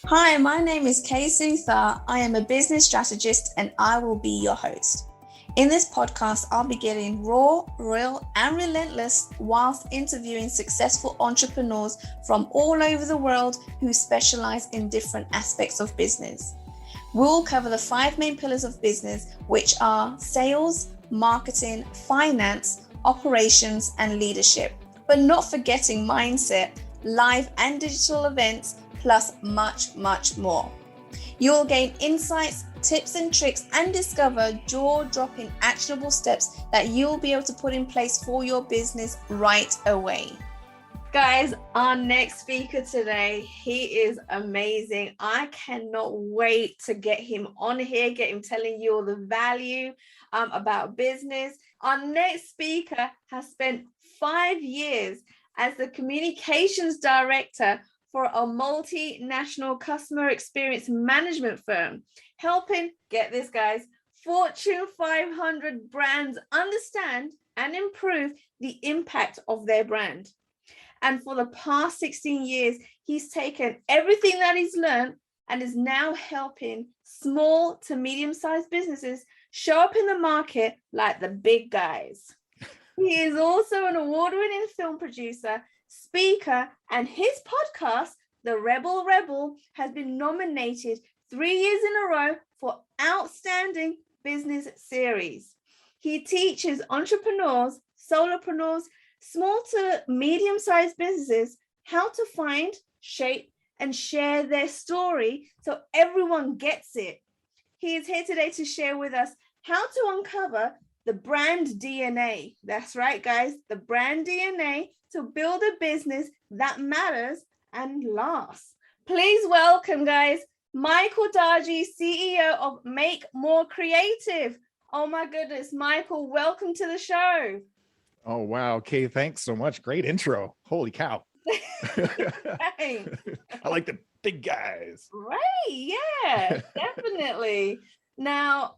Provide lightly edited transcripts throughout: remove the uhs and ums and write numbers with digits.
Hi, my name is Kay Sutha. I am a business strategist and I will be your host. In this podcast, I'll be getting raw, real, and relentless whilst interviewing successful entrepreneurs from all over the world who specialize in different aspects of business. We'll cover the 5 main pillars of business, which are sales, marketing, finance, operations, and leadership, but not forgetting mindset, live and digital events, plus much, much more. You will gain insights, tips and tricks, and discover jaw-dropping actionable steps that you'll be able to put in place for your business right away. Guys, our next speaker today, he is amazing. I cannot wait to get him on here, get him telling you all the value about business. Our next speaker has spent 5 years as the communications director for a multinational customer experience management firm, helping, get this guys, Fortune 500 brands understand and improve the impact of their brand. And for the past 16 years, he's taken everything that he's learned and is now helping small to medium-sized businesses show up in the market like the big guys. He is also an award-winning film producer, speaker, and his podcast, The Rebel, has been nominated 3 years in a row for Outstanding Business Series. He teaches entrepreneurs, solopreneurs, small to medium-sized businesses how to find, shape, and share their story so everyone gets it. He is here today to share with us how to uncover the brand DNA. That's right, guys, the brand DNA to build a business that matters and lasts. Please welcome, guys, Michael Dargie, CEO of Make More Creative. Oh my goodness, Michael, welcome to the show. Oh, wow. Kay, thanks so much. Great intro. Holy cow. I like the big guys. Right. Yeah, definitely. Now,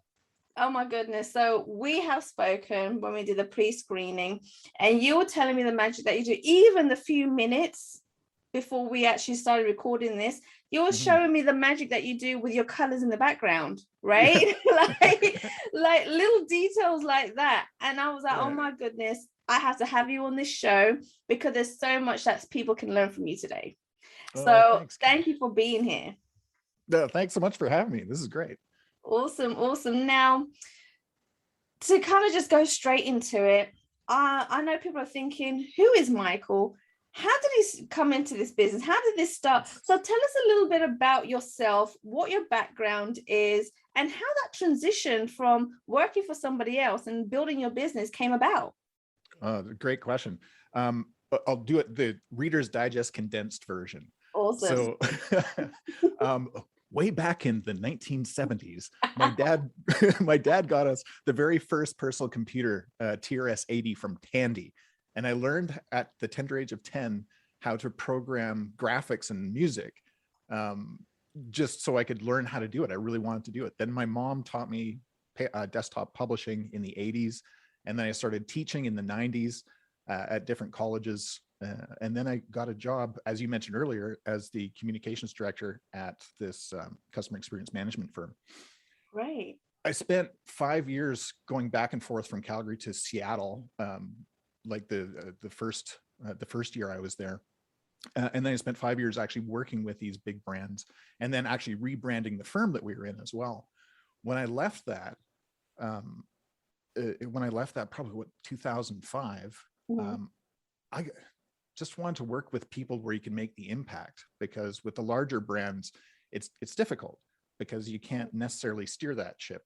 oh my goodness. So we have spoken when we did the pre-screening and you were telling me the magic that you do, even the few minutes before we actually started recording this, you were showing me the magic that you do with your colors in the background, right? like little details like that. And I was like, oh my goodness, I have to have you on this show because there's so much that people can learn from you today. So thank you for being here. No, thanks so much for having me. This is great. Awesome. Now, to kind of just go straight into it, I know people are thinking, who is Michael? How did he come into this business? How did this start? So tell us a little bit about yourself, what your background is, and how that transition from working for somebody else and building your business came about. Great question. I'll do it the Reader's Digest condensed version. Awesome. So way back in the 1970s, my dad got us the very first personal computer, TRS-80 from Tandy. And I learned at the tender age of 10 how to program graphics and music, just so I could learn how to do it. I really wanted to do it. Then my mom taught me desktop publishing in the 80s. And then I started teaching in the 90s at different colleges. And then I got a job, as you mentioned earlier, as the communications director at this customer experience management firm. Right. I spent 5 years going back and forth from Calgary to Seattle, like the first year I was there. And then I spent 5 years actually working with these big brands and then actually rebranding the firm that we were in as well. When I left that, probably 2005, I just wanted to work with people where you can make the impact, because with the larger brands, it's difficult because you can't necessarily steer that ship,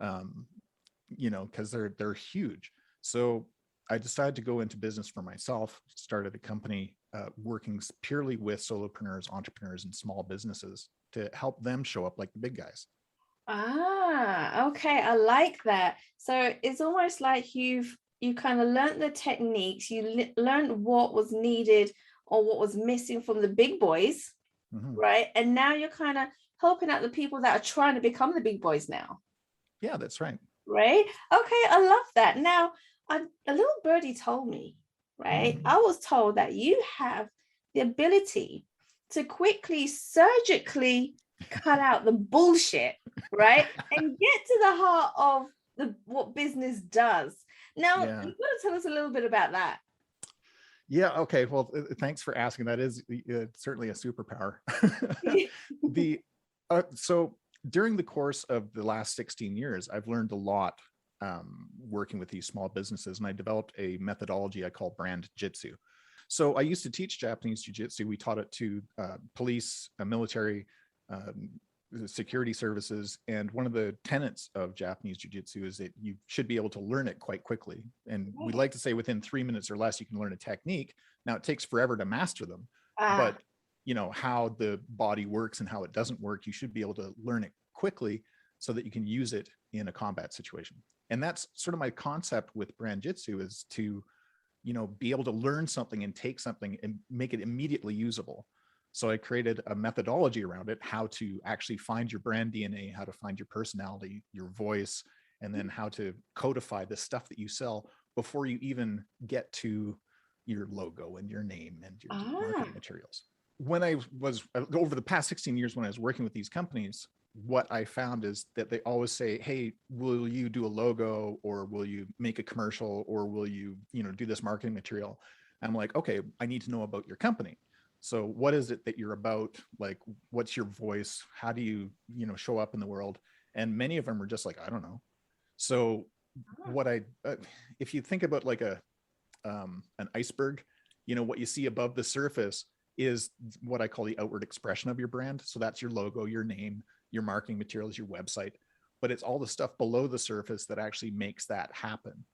because they're huge. So I decided to go into business for myself, started a company working purely with solopreneurs, entrepreneurs, and small businesses to help them show up like the big guys. Okay. I like that. So it's almost like you kind of learned the techniques, you learned what was needed or what was missing from the big boys, right? And now you're kind of helping out the people that are trying to become the big boys now. Yeah, that's right. Right. Okay. I love that. Now, a little birdie told me, right? I was told that you have the ability to quickly surgically cut out the bullshit, right? And get to the heart of what business does. Now, you've got to tell us a little bit about that. Yeah. Okay. Well, thanks for asking. That is certainly a superpower. So during the course of the last 16 years, I've learned a lot working with these small businesses, and I developed a methodology I call brand jitsu. So I used to teach Japanese jiu-jitsu. We taught it to police, military, security services. And one of the tenets of Japanese jiu-jitsu is that you should be able to learn it quite quickly. And we like to say within 3 minutes or less, you can learn a technique. Now it takes forever to master them, but you know how the body works and how it doesn't work. You should be able to learn it quickly so that you can use it in a combat situation. And that's sort of my concept with brand jitsu, is to, you know, be able to learn something and take something and make it immediately usable. So I created a methodology around it, how to actually find your brand DNA, how to find your personality, your voice, and then how to codify the stuff that you sell before you even get to your logo and your name and your marketing materials. When I was over the past 16 years, when I was working with these companies, what I found is that they always say, hey, will you do a logo, or will you make a commercial, or will you, you know, do this marketing material? And I'm like, okay, I need to know about your company. So what is it that you're about? Like, what's your voice? How do you, you know, show up in the world? And many of them are just like, I don't know. So what if you think about like an iceberg, you know, what you see above the surface is what I call the outward expression of your brand. So that's your logo, your name, your marketing materials, your website, but it's all the stuff below the surface that actually makes that happen.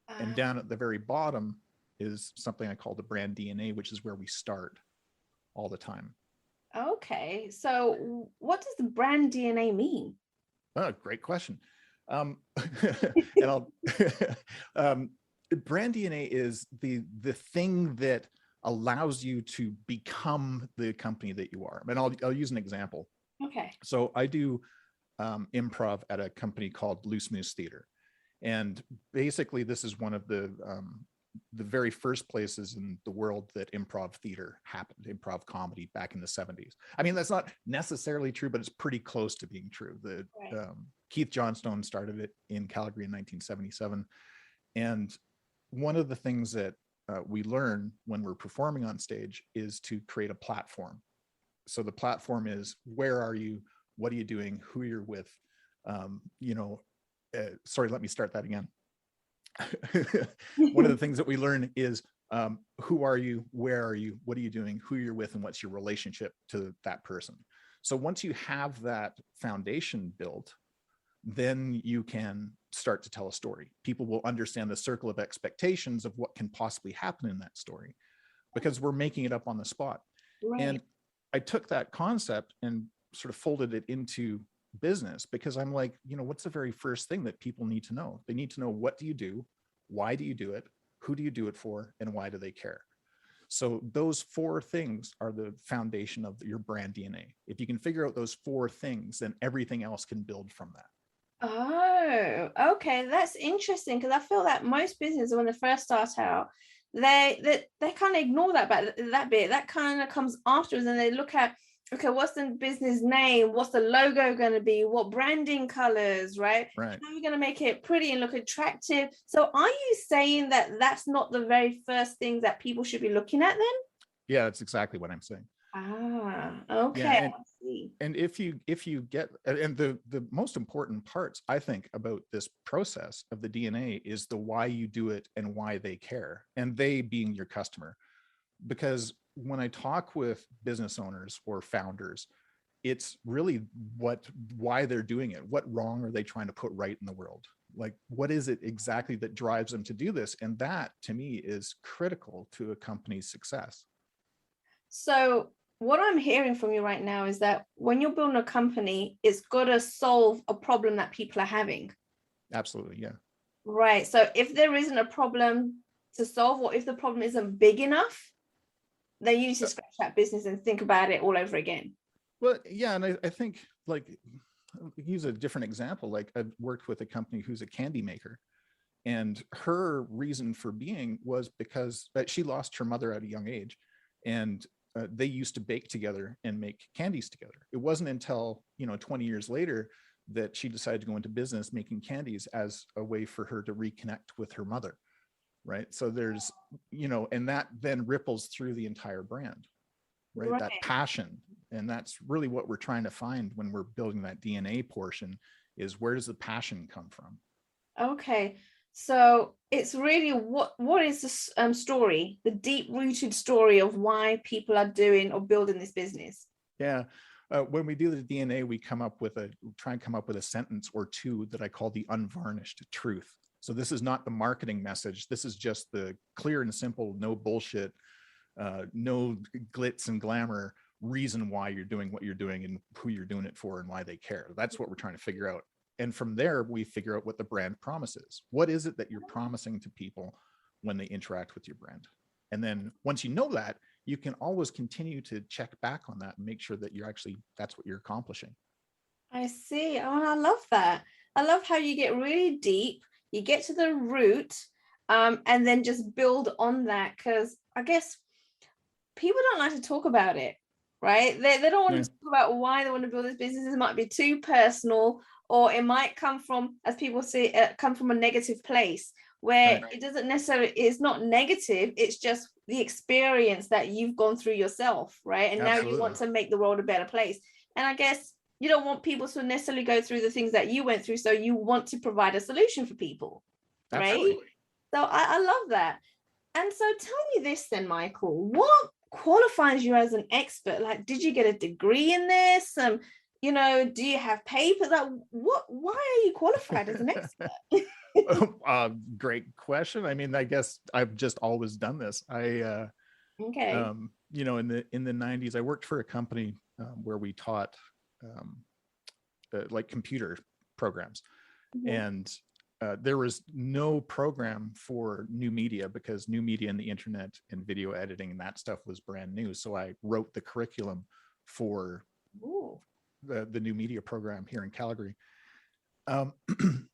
And down at the very bottom is something I call the brand DNA, which is where we start all the time. Okay. So what does the brand DNA mean? Oh, great question. And I'll, brand DNA is the thing that allows you to become the company that you are. And I'll use an example. Okay. So I do improv at a company called Loose Moose Theater. And basically this is one of the very first places in the world that improv theater happened, improv comedy back in the 70s. I mean, that's not necessarily true, but it's pretty close to being true. Keith Johnstone started it in Calgary in 1977. And one of the things that we learn when we're performing on stage is to create a platform. So the platform is, where are you? What are you doing? Who you're with? Sorry, let me start that again. One of the things that we learn is who are you? Where are you? What are you doing? Who you're with? And what's your relationship to that person? So once you have that foundation built, then you can start to tell a story. People will understand the circle of expectations of what can possibly happen in that story, because we're making it up on the spot. Right. And I took that concept and sort of folded it into business, because I'm like, you know, what's the very first thing that people need to know? They need to know, what do you do? Why do you do it? Who do you do it for? And why do they care? So those 4 things are the foundation of your brand DNA. If you can figure out those 4 things, then everything else can build from that. Oh, okay. That's interesting, because I feel that most businesses, when they first start out, they kind of ignore that bit that kind of comes afterwards, and they look at, okay, what's the business name? What's the logo going to be? What branding colors, right? How are we going to make it pretty and look attractive? So are you saying that that's not the very first things that people should be looking at then? Yeah, that's exactly what I'm saying. Okay. Yeah, and if you get, and the most important parts, I think, about this process of the DNA is the why you do it and why they care, and they being your customer. Because when I talk with business owners or founders, it's really why they're doing it. What wrong are they trying to put right in the world? Like, what is it exactly that drives them to do this? And that, to me, is critical to a company's success. So what I'm hearing from you right now is that when you're building a company, it's got to solve a problem that people are having. Absolutely, yeah. Right. So if there isn't a problem to solve, or if the problem isn't big enough, then you need to scratch that business and think about it all over again. Well, yeah, and I think, like, use a different example. Like, I've worked with a company who's a candy maker, and her reason for being was because she lost her mother at a young age, and they used to bake together and make candies together. It wasn't until, 20 years later that she decided to go into business making candies as a way for her to reconnect with her mother. Right. So there's, and that then ripples through the entire brand, right? That passion. And that's really what we're trying to find when we're building that DNA portion, is where does the passion come from? Okay. So it's really what is the story, the deep rooted story of why people are doing or building this business? Yeah. When we do the DNA, we try and come up with a sentence or two that I call the unvarnished truth. So this is not the marketing message. This is just the clear and simple, no bullshit, no glitz and glamour reason why you're doing what you're doing and who you're doing it for and why they care. That's what we're trying to figure out. And from there, we figure out what the brand promise is. What is it that you're promising to people when they interact with your brand? And then once you know that, you can always continue to check back on that and make sure that that's what you're accomplishing. I see. Oh, I love that. I love how you get really deep, you get to the root, and then just build on that. Because I guess people don't like to talk about it, right? They don't want to talk about why they want to build this business. It might be too personal, or it might come from, as people say, come from a negative place where it doesn't necessarily, it's not negative, it's just the experience that you've gone through yourself, right? And Absolutely. Now you want to make the world a better place. And I guess you don't want people to necessarily go through the things that you went through, so you want to provide a solution for people, Absolutely. Right? So I love that. And so tell me this then, Michael, what qualifies you as an expert? Like, did you get a degree in this? Do you have papers? Like, why are you qualified as an expert? Great question. I mean, I guess I've just always done this. Okay. In the 90s, I worked for a company where we taught like computer programs, mm-hmm. and there was no program for new media, because new media and the internet and video editing and that stuff was brand new. So I wrote the curriculum for the new media program here in Calgary.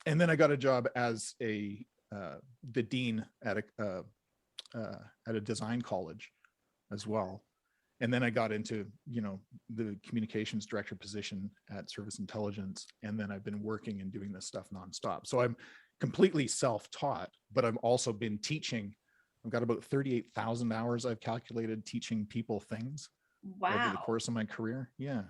And then I got a job as the dean at a design college as well. And then I got into, the communications director position at Service Intelligence. And then I've been working and doing this stuff nonstop. So I'm completely self-taught, but I've also been teaching. I've got about 38,000 hours I've calculated teaching people things over the course of my career. Yeah.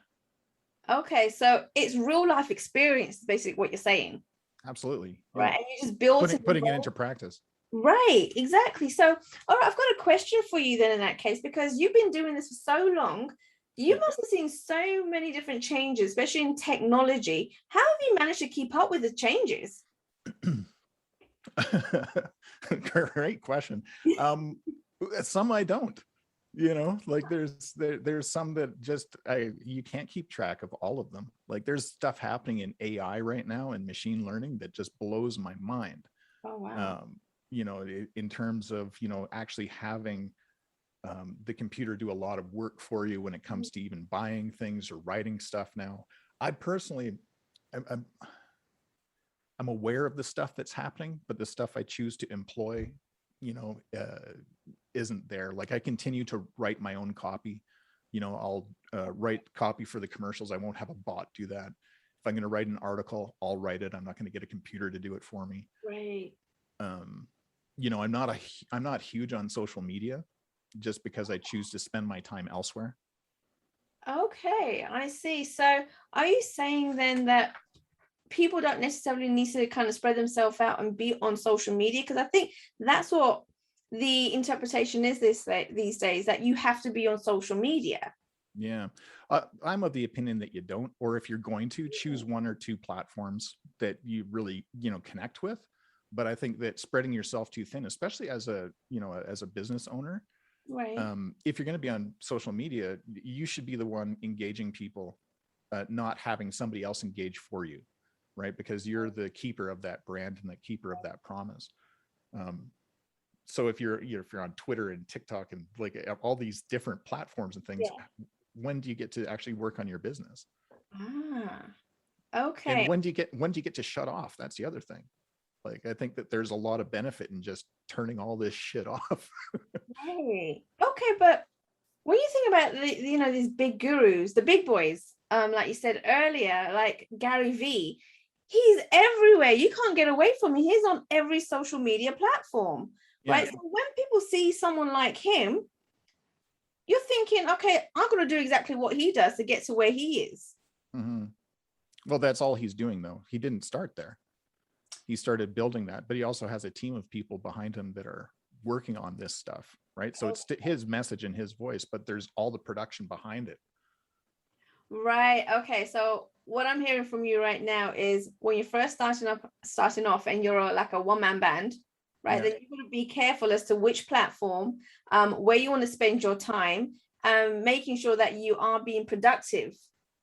Okay. So it's real life experience, basically what you're saying. Absolutely. Right. Yeah. And you just build putting it into practice. Right, exactly. So, all right, I've got a question for you then in that case, because you've been doing this for so long. You must have seen so many different changes, especially in technology. How have you managed to keep up with the changes? Great question. Some I don't, like there's some that just you can't keep track of all of them. Like there's stuff happening in AI right now and machine learning that just blows my mind. Oh, wow. In terms of, actually having the computer do a lot of work for you when it comes to even buying things or writing stuff now. I personally, I'm aware of the stuff that's happening, but the stuff I choose to employ, isn't there. Like I continue to write my own copy. I'll write copy for the commercials. I won't have a bot do that. If I'm going to write an article, I'll write it. I'm not going to get a computer to do it for me. Right. I'm not huge on social media, just because I choose to spend my time elsewhere. Okay, I see. So are you saying then that people don't necessarily need to kind of spread themselves out and be on social media? Because I think that's what the interpretation is these days, that you have to be on social media. Yeah, I'm of the opinion that you don't, or if you're going to, choose one or two platforms that you really, connect with. But I think that spreading yourself too thin, especially as a business owner, right. If you're going to be on social media, you should be the one engaging people, not having somebody else engage for you, right? Because you're the keeper of that brand and the keeper of that promise. So if you're on Twitter and TikTok and like all these different platforms and things, when do you get to actually work on your business? Okay. And when do you get to shut off? That's the other thing. Like, I think that there's a lot of benefit in just turning all this shit off. Right. Okay, but when you think about these big gurus, the big boys, like you said earlier, like Gary V, he's everywhere. You can't get away from him. He's on every social media platform, right? Yeah. So when people see someone like him, you're thinking, okay, I'm going to do exactly what he does to get to where he is. Mm-hmm. Well, that's all he's doing, though. He didn't start there. He started building that, but he also has a team of people behind him that are working on this stuff, right? So it's his message and his voice, but there's all the production behind it. Right. Okay. So what I'm hearing from you right now is when you're first starting off and you're like a one-man band, right? Then you've got to be careful as to which platform, where you want to spend your time, making sure that you are being productive,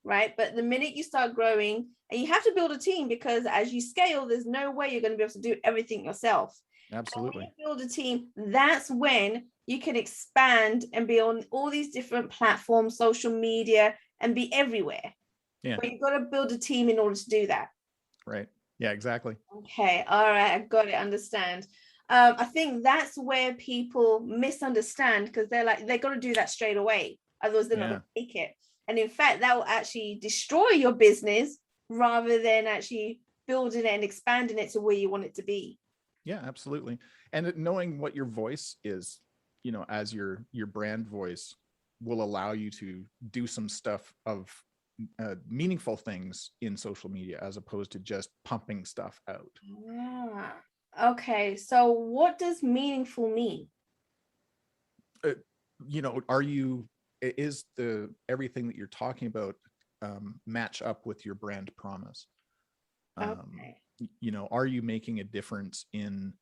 right? But the minute you start growing, and you have to build a team, because as you scale, there's no way you're going to be able to do everything yourself. Absolutely. And when you build a team, that's when you can expand and be on all these different platforms, social media, and be everywhere. Yeah. But you've got to build a team in order to do that. Right. Yeah, exactly. Okay. All right. I got it. Understand. I think that's where people misunderstand, because they're like, they got to do that straight away. Otherwise, they're not going to make it. And in fact, that will actually destroy your business rather than actually building it and expanding it to where you want it to be. Yeah, absolutely. And knowing what your voice is, as your brand voice, will allow you to do some stuff of meaningful things in social media, as opposed to just pumping stuff out. Okay. So what does meaningful mean? Is everything that you're talking about match up with your brand promise? Okay. Are you making a difference in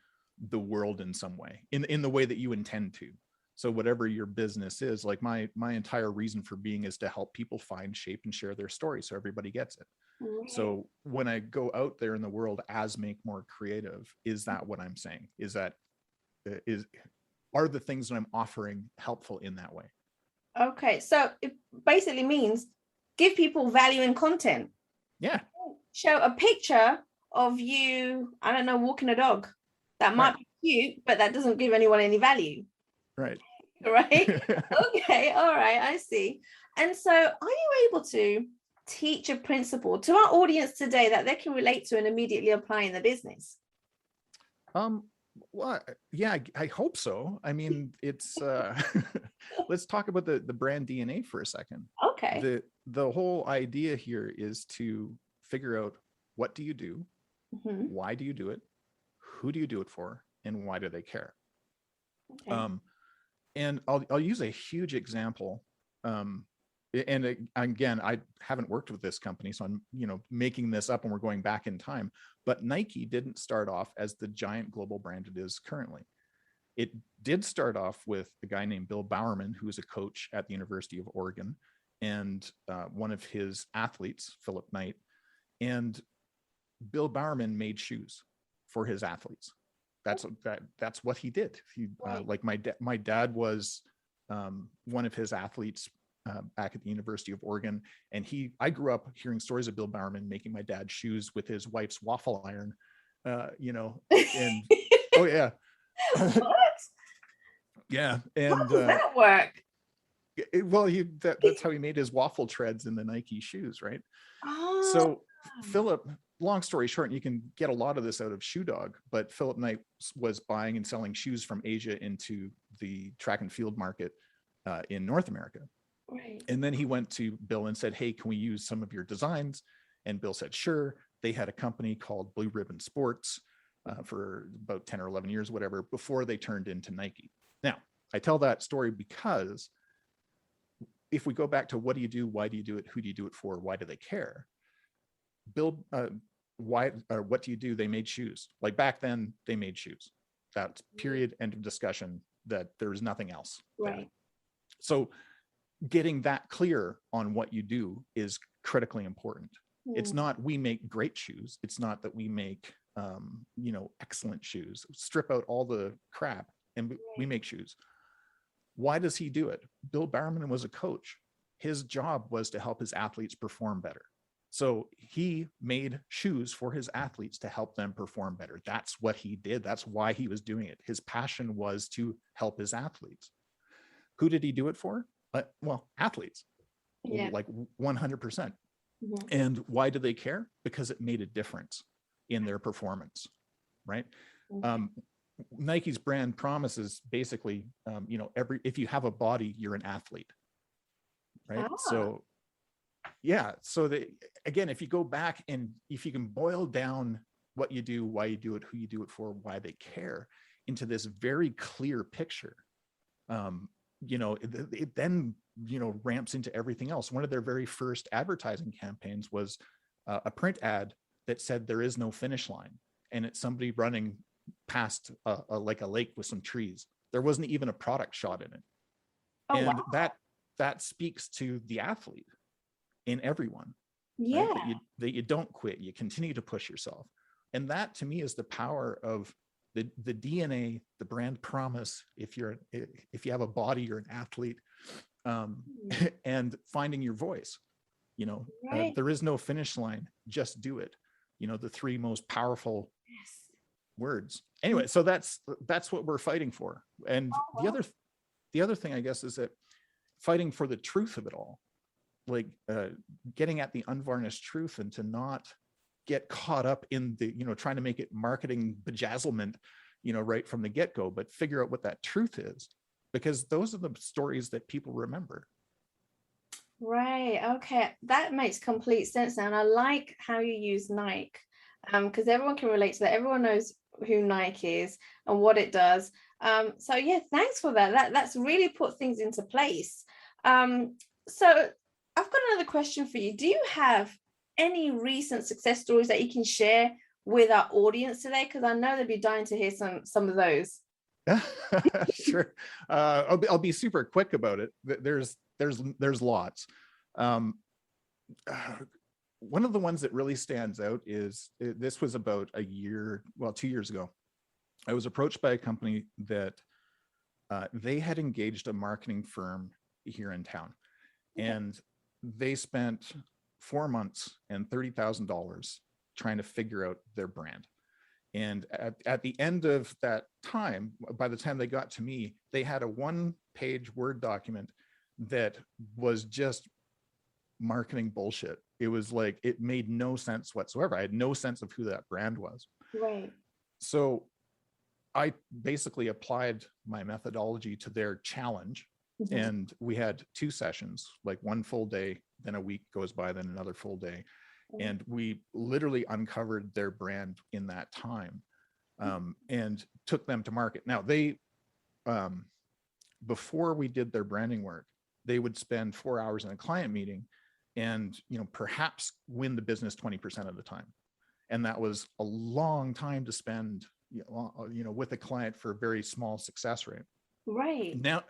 the world in some way, in the way that you intend to? So whatever your business is, like my entire reason for being is to help people find, shape, and share their story so everybody gets it. Right. So when I go out there in the world as Make More Creative, is that what I'm saying? Are the things that I'm offering helpful in that way? Okay, so it basically means give people value in content. Yeah. Show a picture of you, I don't know, walking a dog. That might be cute, but that doesn't give anyone any value. Right. Right? Okay, all right, I see. And so are you able to teach a principle to our audience today that they can relate to and immediately apply in the business? Well, yeah, I hope so. I mean, it's let's talk about the brand DNA for a second. Okay. The whole idea here is to figure out, what do you do? Mm-hmm. Why do you do it? Who do you do it for? And why do they care? Okay. And I'll use a huge example. And again, I haven't worked with this company, so I'm making this up and we're going back in time. But Nike didn't start off as the giant global brand it is currently. It did start off with a guy named Bill Bowerman, who was a coach at the University of Oregon, and one of his athletes, Philip Knight. And Bill Bowerman made shoes for his athletes. That's what he did. Like my dad was one of his athletes back at the University of Oregon, and I grew up hearing stories of Bill Bowerman making my dad shoes with his wife's waffle iron, and oh yeah. What? Yeah, and how does that work? That's how he made his waffle treads in the Nike shoes, right? Oh. So Philip, long story short, and you can get a lot of this out of Shoe Dog, but Philip Knight was buying and selling shoes from Asia into the track and field market in North America. Right. And then he went to Bill and said, hey, can we use some of your designs? And Bill said, sure. They had a company called Blue Ribbon Sports for about 10 or 11 years, whatever, before they turned into Nike. Now, I tell that story because if we go back to what do you do, why do you do it, who do you do it for, why do they care? Bill, what do you do? They made shoes. Like back then, they made shoes. That's period, end of discussion, that there's nothing else. Right. There. So getting that clear on what you do is critically important. It's not we make great shoes. It's not that we make excellent shoes. Strip out all the crap and we make shoes. Why does he do it? Bill Bowerman was a coach. His job was to help his athletes perform better. So he made shoes for his athletes to help them perform better. That's what he did. That's why he was doing it. His passion was to help his athletes. Who did he do it for? well, athletes, Yeah. like 100%. Mhm. And why do they care? Because it made a difference in their performance, right? Okay. Nike's brand promise is basically, if you have a body, you're an athlete, right? Ah, So yeah, so again, if you go back and if you can boil down what you do, why you do it, who you do it for, why they care, into this very clear picture, it then ramps into everything else. One of their very first advertising campaigns was a print ad that said there is no finish line, and it's somebody running past like a lake with some trees. There wasn't even a product shot in it. oh And wow. that speaks to the athlete in everyone, right? Yeah. That you don't quit, you continue to push yourself. And that to me is the power of the DNA, the brand promise. If you have a body, you're an athlete, and finding your voice. Right. There is no finish line, just do it. The three most powerful Yes. words. Anyway, so that's what we're fighting for. And Oh, the wow. other thing, I guess, is that fighting for the truth of it all, like getting at the unvarnished truth, and to not get caught up in the trying to make it marketing bejazzlement right from the get-go, but figure out what that truth is, because those are the stories that people remember. Right. Okay. That makes complete sense now. And I like how you use Nike, because everyone can relate to that. Everyone knows who Nike is and what it does. So yeah, thanks for that. That's really put things into place. So I've got another question for you. Do you have any recent success stories that you can share with our audience today? Because I know they'd be dying to hear some of those. Sure. I'll be super quick about it. There's lots. Um, One of the ones that really stands out is this was about 2 years ago. I was approached by a company that they had engaged a marketing firm here in town, Okay. and they spent 4 months and $30,000 trying to figure out their brand. And at the end of that time, by the time they got to me, they had a 1-page Word document that was just marketing bullshit. It was like, it made no sense whatsoever. I had no sense of who that brand was. Right. So I basically applied my methodology to their challenge. Mhm. And we had 2 sessions, like one full day, then a week goes by, then another full day. And we literally uncovered their brand in that time, and took them to market. Now before we did their branding work, they would spend 4 hours in a client meeting and perhaps win the business 20% of the time. And that was a long time to spend with a client for a very small success rate. Right. Now,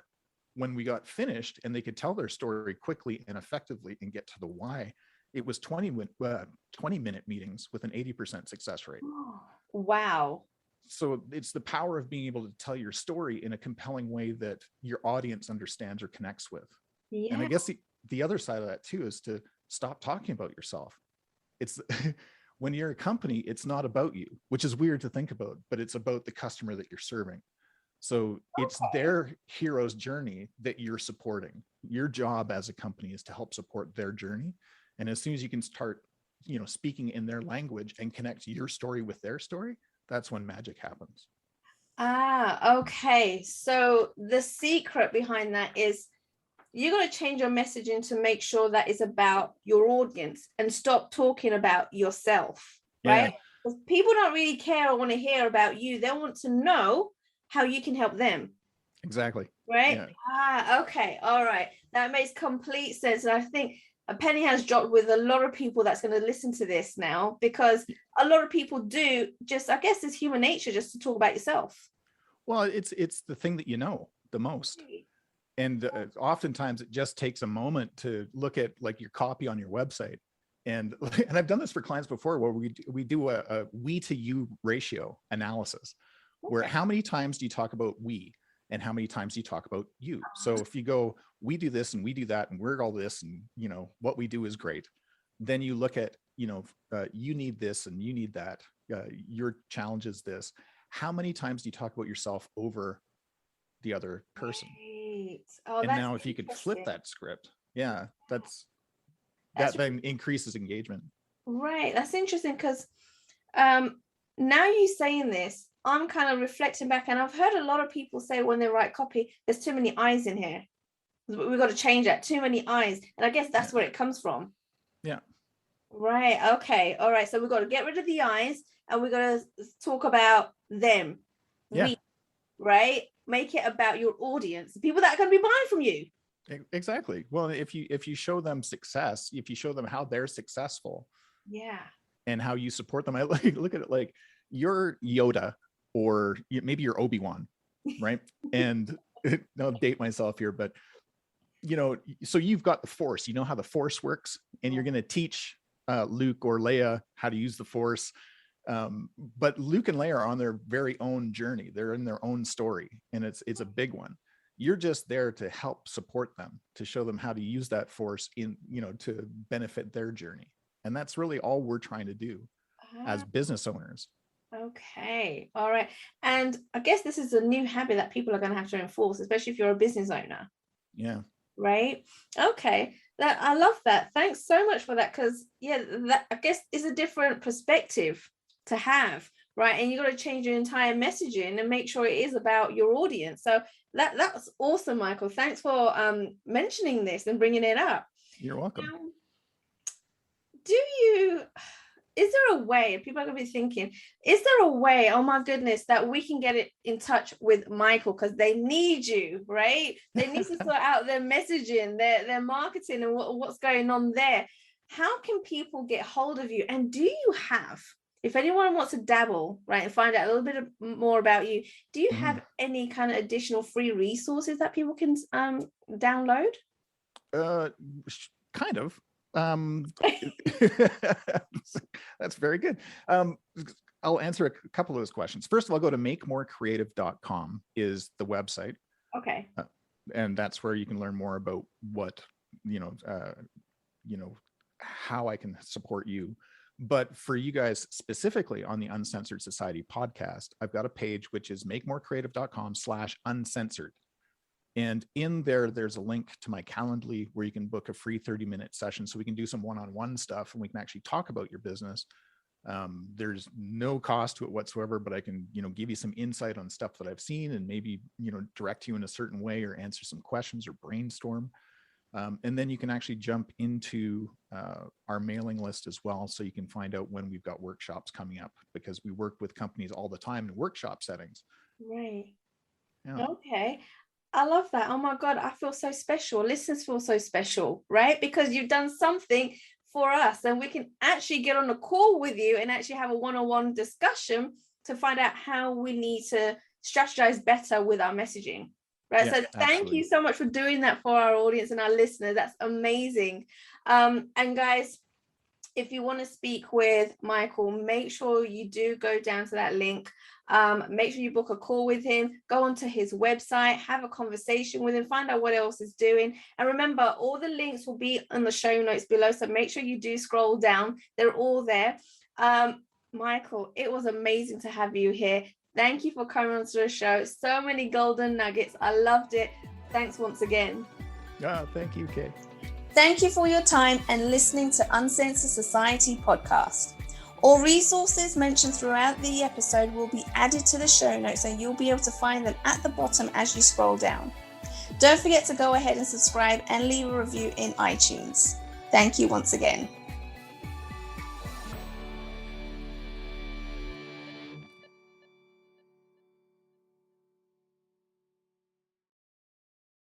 when we got finished and they could tell their story quickly and effectively and get to the why, it was 20-minute meetings with an 80% success rate. Wow. So it's the power of being able to tell your story in a compelling way that your audience understands or connects with. And I Yeah. guess the other side of that too is to stop talking about yourself. It's when you're a company, it's not about you, which is weird to think about, but it's about the customer that you're serving. So it's their hero's journey that you're supporting. Your job as a company is to help support their journey. And as soon as you can start, speaking in their language and connect your story with their story, that's when magic happens. Ah, okay. So the secret behind that is you're going to change your messaging to make sure that it's about your audience and stop talking about yourself, Yeah, right? Because people don't really care or want to hear about you. They want to know how you can help them, exactly. right? Yeah. Ah, okay. All right. That makes complete sense. And I think a penny has dropped with a lot of people that's going to listen to this now, because a lot of people do just, I guess it's human nature just to talk about yourself. Well, it's the thing that you know the most. And oftentimes it just takes a moment to look at like your copy on your website. And I've done this for clients before, where we do a we to you ratio analysis, where Okay. how many times do you talk about we and how many times do you talk about you? So if you go, we do this and we do that and we're all this and what we do is great, then you look at you need this and you need that, your challenge is this. How many times do you talk about yourself over the other person? Right. Oh, And that's now if you could flip interesting. that script, yeah, that That's then increases engagement. right. That's interesting because um, now you saying this, I'm kind of reflecting back, and I've heard a lot of people say when they write copy, there's too many eyes in here. We've got to change that. Too many eyes, and I guess that's Yeah. where it comes from. Yeah. Right. Okay. All right. So we've got to get rid of the eyes, and we're going to talk about them. Yeah. Right. Make it about your audience, the people that are going to be buying from you. Exactly. Well, if you show them success, if you show them how they're successful, Yeah. and how you support them, I look at it like you're Yoda, or maybe you're Obi-Wan, right? And I'll date myself here, but so you've got the Force, you know how the Force works, and you're going to teach Luke or Leia how to use the Force. But Luke and Leia are on their very own journey. They're in their own story, and it's a big one. You're just there to help support them, to show them how to use that Force to benefit their journey. And that's really all we're trying to do as business owners. Okay. All right. And I guess this is a new habit that people are going to have to enforce, especially if you're a business owner. Yeah. Right. Okay. I love that. Thanks so much for that. Because that I guess is a different perspective to have, right? And you got to change your entire messaging and make sure it is about your audience. So that's awesome, Michael. Thanks for mentioning this and bringing it up. You're welcome. Now, is there a way, people are going to be thinking, is there a way, oh my goodness, that we can get it in touch with Michael, because they need you, right? They need to sort out their messaging, their marketing, and what's going on there. How can people get hold of you? And do you have, if anyone wants to dabble, right, and find out a little bit more about you, do you have any kind of additional free resources that people can download? Kind of. That's very good. I'll answer a couple of those questions. First of all, go to makemorecreative.com is the website. Okay. And that's where you can learn more about what, how I can support you. But for you guys specifically on the Uncensored Society podcast, I've got a page, which is makemorecreative.com/uncensored. And in there, there's a link to my Calendly where you can book a free 30-minute session so we can do some one-on-one stuff and we can actually talk about your business. There's no cost to it whatsoever, but I can, give you some insight on stuff that I've seen and maybe, direct you in a certain way or answer some questions or brainstorm. And then you can actually jump into our mailing list as well. So you can find out when we've got workshops coming up, because we work with companies all the time in workshop settings. Right. Yeah. Okay. I love that. Oh my God, I feel so special. Listeners feel so special, right? Because you've done something for us, and we can actually get on a call with you and actually have a one-on-one discussion to find out how we need to strategize better with our messaging. Right. Yeah, so thank you so much for doing that for our audience and our listeners. That's amazing. And guys, if you want to speak with Michael, make sure you do go down to that link. Make sure you book a call with him, go onto his website, have a conversation with him, find out what else he's doing. And remember, all the links will be in the show notes below. So make sure you do scroll down. They're all there. Michael, it was amazing to have you here. Thank you for coming onto the show. So many golden nuggets. I loved it. Thanks once again. Thank you, Kay. Thank you for your time and listening to Uncensored Society podcast. All resources mentioned throughout the episode will be added to the show notes, and you'll be able to find them at the bottom as you scroll down. Don't forget to go ahead and subscribe and leave a review in iTunes. Thank you once again.